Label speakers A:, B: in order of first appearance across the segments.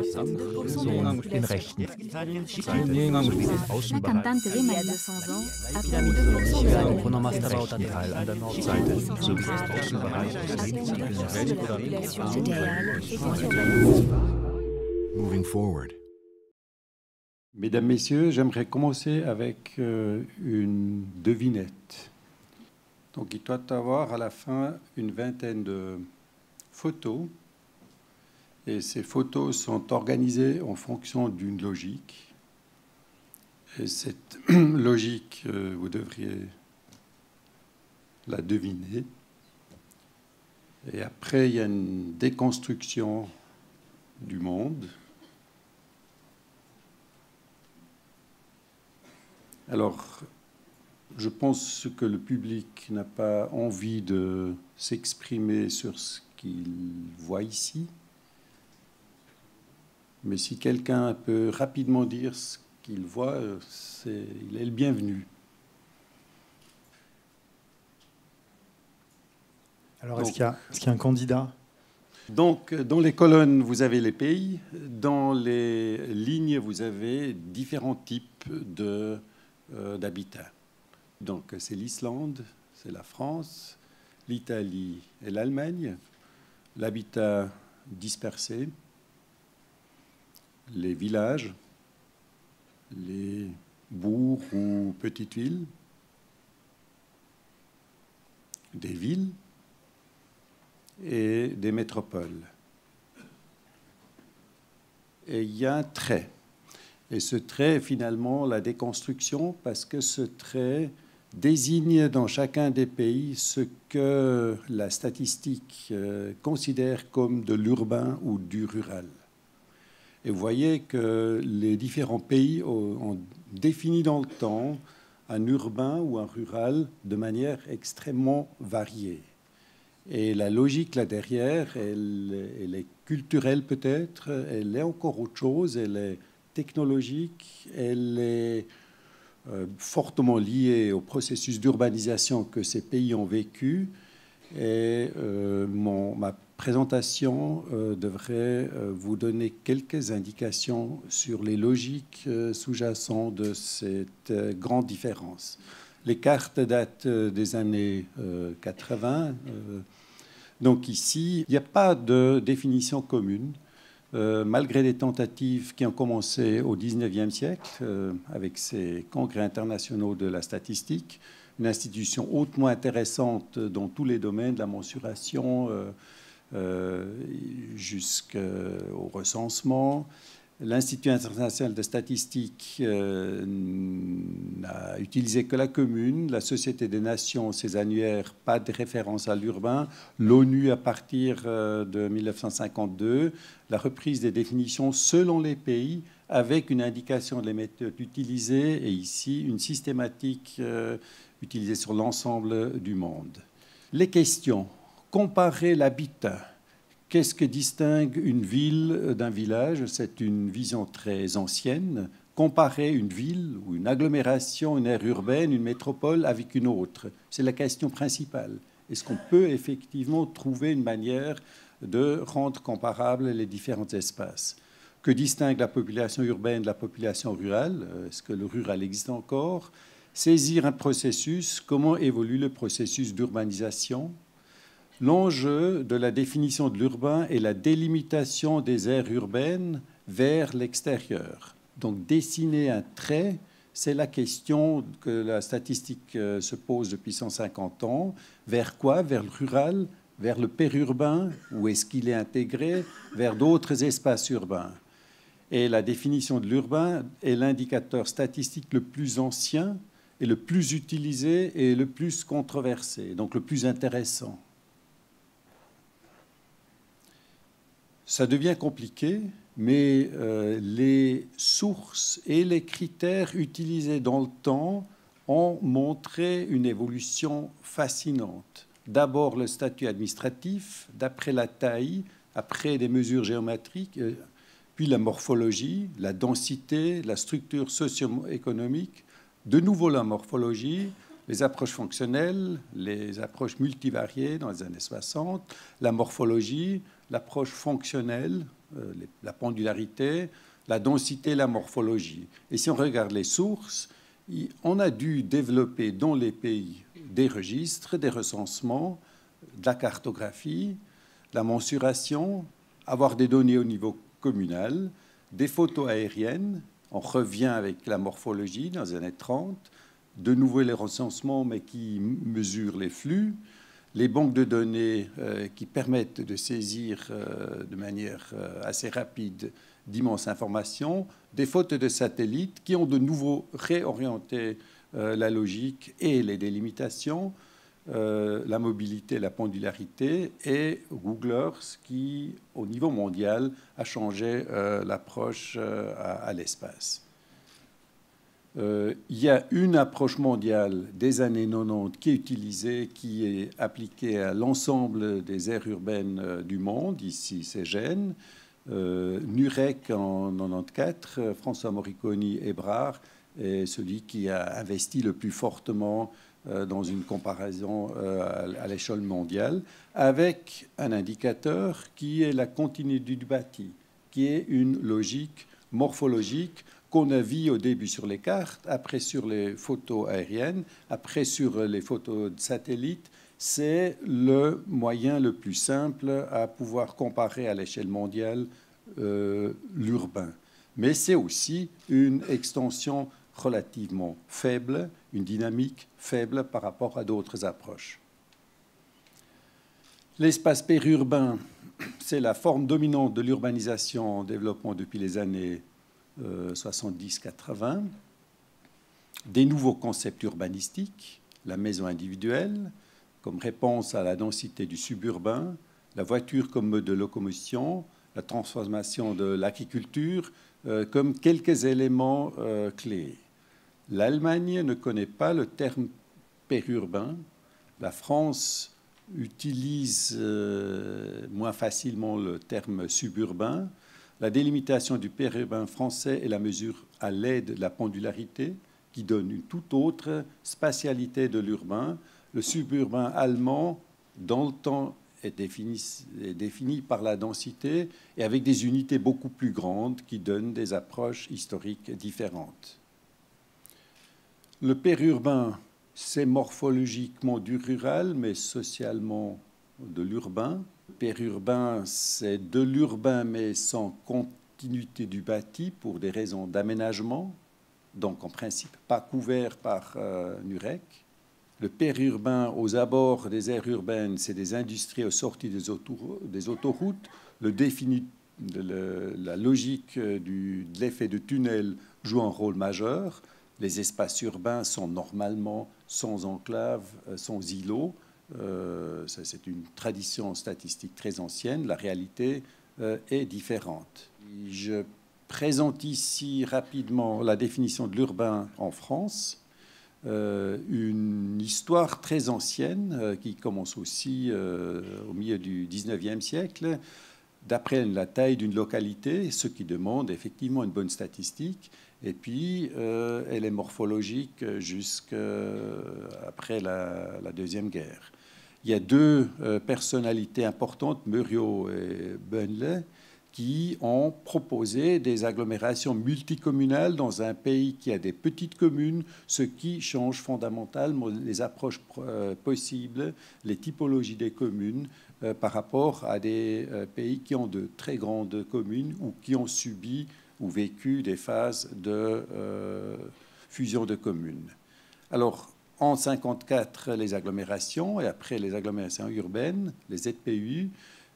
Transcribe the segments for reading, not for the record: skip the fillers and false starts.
A: den Rechten.
B: La cantante de Maria, 200 ans, a perdu 2% de la
A: Rechten Teil an der Nordseite sowie des Außenbereichs
C: Moving forward.
D: Mesdames, Messieurs, j'aimerais commencer avec une devinette. Donc, il doit y avoir à la fin une vingtaine de photos. Et ces photos sont organisées en fonction d'une logique. Et cette logique, vous devriez la deviner. Et après, il y a une déconstruction du monde. Alors, je pense que le public n'a pas envie de s'exprimer sur ce qu'il voit ici. Mais si quelqu'un peut rapidement dire ce qu'il voit, il est le bienvenu.
E: Alors, est-ce qu'il y a un candidat?
D: Donc, dans les colonnes, vous avez les pays. Dans les lignes, vous avez différents types d'habitats. Donc, c'est l'Islande, c'est la France, l'Italie et l'Allemagne. L'habitat dispersé, les villages, les bourgs ou petites villes, des villes et des métropoles. Et il y a un trait. Et ce trait est finalement la déconstruction, parce que ce trait désigne dans chacun des pays ce que la statistique considère comme de l'urbain ou du rural. Et vous voyez que les différents pays ont défini dans le temps un urbain ou un rural de manière extrêmement variée. Et la logique là derrière, elle est culturelle peut-être, elle est encore autre chose, elle est technologique, elle est fortement liée au processus d'urbanisation que ces pays ont vécu. Et ma présentation devrait vous donner quelques indications sur les logiques sous-jacentes de cette grande différence. Les cartes datent des années 80. Donc ici, il n'y a pas de définition commune, malgré des tentatives qui ont commencé au XIXe siècle avec ces congrès internationaux de la statistique, une institution hautement intéressante dans tous les domaines, de la mensuration jusqu'au recensement. L'Institut international de statistique n'a utilisé que la commune, la Société des Nations, ses annuaires, pas de référence à l'urbain, l'ONU à partir de 1952, la reprise des définitions selon les pays avec une indication des méthodes utilisées et ici une systématique utilisée sur l'ensemble du monde. Les questions. Comparer l'habitat. Qu'est-ce que distingue une ville d'un village? C'est une vision très ancienne. Comparer une ville ou une agglomération, une aire urbaine, une métropole avec une autre, c'est la question principale. Est-ce qu'on peut effectivement trouver une manière de rendre comparables les différents espaces? Que distingue la population urbaine de la population rurale? Est-ce que le rural existe encore? Saisir un processus, comment évolue le processus d'urbanisation? L'enjeu de la définition de l'urbain est la délimitation des aires urbaines vers l'extérieur. Donc dessiner un trait, c'est la question que la statistique se pose depuis 150 ans. Vers quoi? Vers le rural? Vers le périurbain? Ou est-ce qu'il est intégré vers d'autres espaces urbains? Et la définition de l'urbain est l'indicateur statistique le plus ancien et le plus utilisé et le plus controversé, donc le plus intéressant. Ça devient compliqué, mais les sources et les critères utilisés dans le temps ont montré une évolution fascinante. D'abord le statut administratif, d'après la taille, après des mesures géométriques, puis la morphologie, la densité, la structure socio-économique, de nouveau la morphologie, les approches fonctionnelles, les approches multivariées dans les années 60, la morphologie, l'approche fonctionnelle la pendularité, la densité, la morphologie. Et si on regarde les sources, on a dû développer dans les pays des registres, des recensements, de la cartographie, de la mensuration, avoir des données au niveau communal, des photos aériennes. On revient avec la morphologie dans les années 30, de nouveau les recensements, mais qui mesurent les flux, les banques de données qui permettent de saisir de manière assez rapide d'immenses informations, des photos de satellites qui ont de nouveau réorienté la logique et les délimitations, la mobilité, la pendularité, et Google Earth qui, au niveau mondial, a changé l'approche à l'espace. Il y a une approche mondiale des années 90 qui est utilisée, qui est appliquée à l'ensemble des aires urbaines du monde. Ici, c'est Gênes. Nurek en 94, François Moriconi Hébrard est celui qui a investi le plus fortement dans une comparaison à l'échelle mondiale, avec un indicateur qui est la continuité du bâti, qui est une logique morphologique qu'on a vu au début sur les cartes, après sur les photos aériennes, après sur les photos de satellites. C'est le moyen le plus simple à pouvoir comparer à l'échelle mondiale l'urbain. Mais c'est aussi une extension relativement faible, une dynamique faible par rapport à d'autres approches. L'espace périurbain, c'est la forme dominante de l'urbanisation en développement depuis les années 70-80. Des nouveaux concepts urbanistiques, la maison individuelle, comme réponse à la densité du suburbain, la voiture comme mode de locomotion, la transformation de l'agriculture, comme quelques éléments clés. L'Allemagne ne connaît pas le terme périurbain. La France utilise moins facilement le terme suburbain. La délimitation du périurbain français est la mesure à l'aide de la pendularité qui donne une toute autre spatialité de l'urbain. Le suburbain allemand, dans le temps, est défini par la densité et avec des unités beaucoup plus grandes qui donnent des approches historiques différentes. Le périurbain, c'est morphologiquement du rural, mais socialement de l'urbain. Le périurbain, c'est de l'urbain, mais sans continuité du bâti pour des raisons d'aménagement, donc en principe pas couvert par Nurek. Le périurbain, aux abords des aires urbaines, c'est des industries aux sorties des autoroutes. La logique de l'effet de tunnel joue un rôle majeur. Les espaces urbains sont normalement sans enclave, sans îlots. Ça, c'est une tradition statistique très ancienne. La réalité est différente. Je présente ici rapidement la définition de l'urbain en France. Une histoire très ancienne qui commence aussi au milieu du XIXe siècle, d'après la taille d'une localité, ce qui demande effectivement une bonne statistique. Et puis, elle est morphologique jusqu'après la Deuxième Guerre. Il y a deux personnalités importantes, Muriot et Böhnle, qui ont proposé des agglomérations multicommunales dans un pays qui a des petites communes, ce qui change fondamentalement les approches possibles, les typologies des communes par rapport à des pays qui ont de très grandes communes ou qui ont subi ou vécu des phases de fusion de communes. Alors, en 1954, les agglomérations, et après les agglomérations urbaines, les ZPU,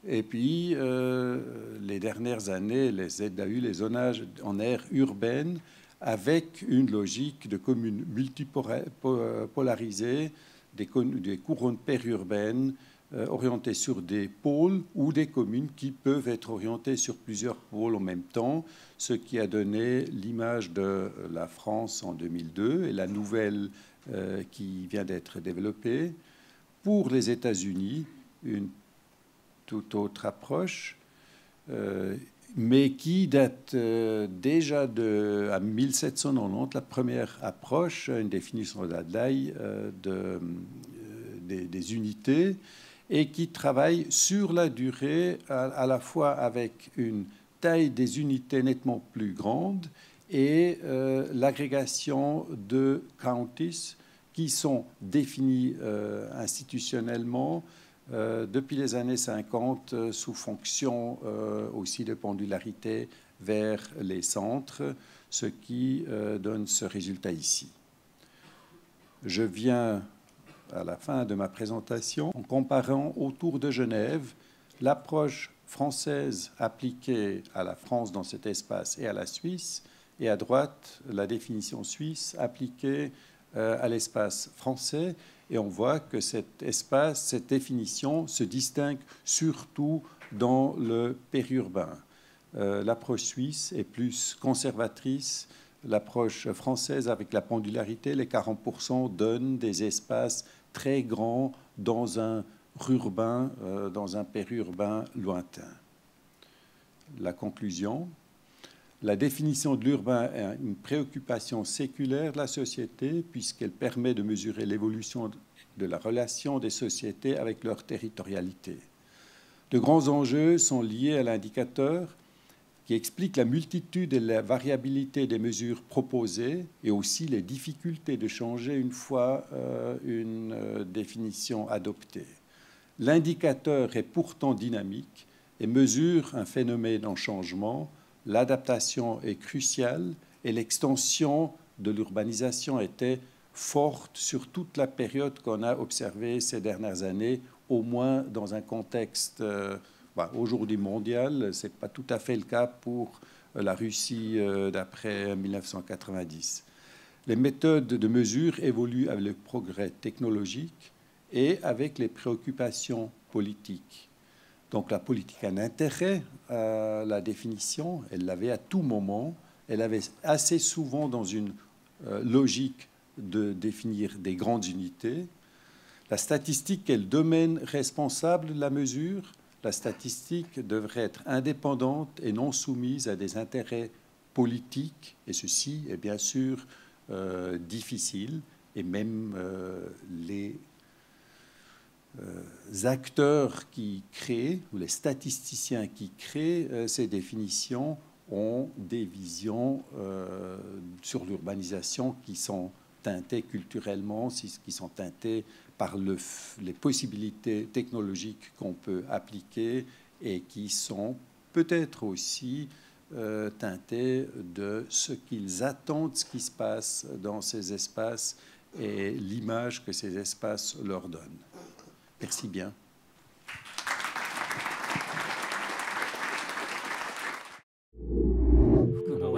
D: et puis, les dernières années, les ZAU, les zonages en aire urbaine, avec une logique de communes multipolarisées, des couronnes périurbaines orientées sur des pôles ou des communes qui peuvent être orientées sur plusieurs pôles en même temps, ce qui a donné l'image de la France en 2002 et la nouvelle qui vient d'être développée. Pour les États-Unis, une toute autre approche, mais qui date déjà à 1790, la première approche, une définition d'Adlai des unités, et qui travaille sur la durée à la fois avec une taille des unités nettement plus grande et l'agrégation de counties qui sont définis institutionnellement depuis les années 50 sous fonction aussi de pendularité vers les centres, ce qui donne ce résultat ici. Je viens à la fin de ma présentation en comparant autour de Genève l'approche française appliquée à la France dans cet espace et à la Suisse, et à droite la définition suisse appliquée à l'espace français. Et on voit que cet espace, cette définition se distingue surtout dans le périurbain. L'approche suisse est plus conservatrice. L'approche française, avec la pendularité, les 40%, donne des espaces très grands dans un urbain, dans un périurbain lointain. La conclusion. La définition de l'urbain est une préoccupation séculaire de la société puisqu'elle permet de mesurer l'évolution de la relation des sociétés avec leur territorialité. De grands enjeux sont liés à l'indicateur qui explique la multitude et la variabilité des mesures proposées et aussi les difficultés de changer une fois une définition adoptée. L'indicateur est pourtant dynamique et mesure un phénomène en changement. L'adaptation est cruciale et l'extension de l'urbanisation était forte sur toute la période qu'on a observée ces dernières années, au moins dans un contexte aujourd'hui mondial. Ce n'est pas tout à fait le cas pour la Russie d'après 1990. Les méthodes de mesure évoluent avec le progrès technologique et avec les préoccupations politiques. Donc la politique a un intérêt à la définition, elle l'avait à tout moment, elle avait assez souvent dans une logique de définir des grandes unités. La statistique est le domaine responsable de la mesure. La statistique devrait être indépendante et non soumise à des intérêts politiques, et ceci est bien sûr difficile, et même les acteurs qui créent, ou les statisticiens qui créent ces définitions ont des visions sur l'urbanisation qui sont teintées culturellement, qui sont teintées par les possibilités technologiques qu'on peut appliquer et qui sont peut-être aussi teintées de ce qu'ils attendent, ce qui se passe dans ces espaces et l'image que ces espaces leur donnent. Merci bien.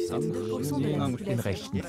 B: % de la population
A: in Rechten.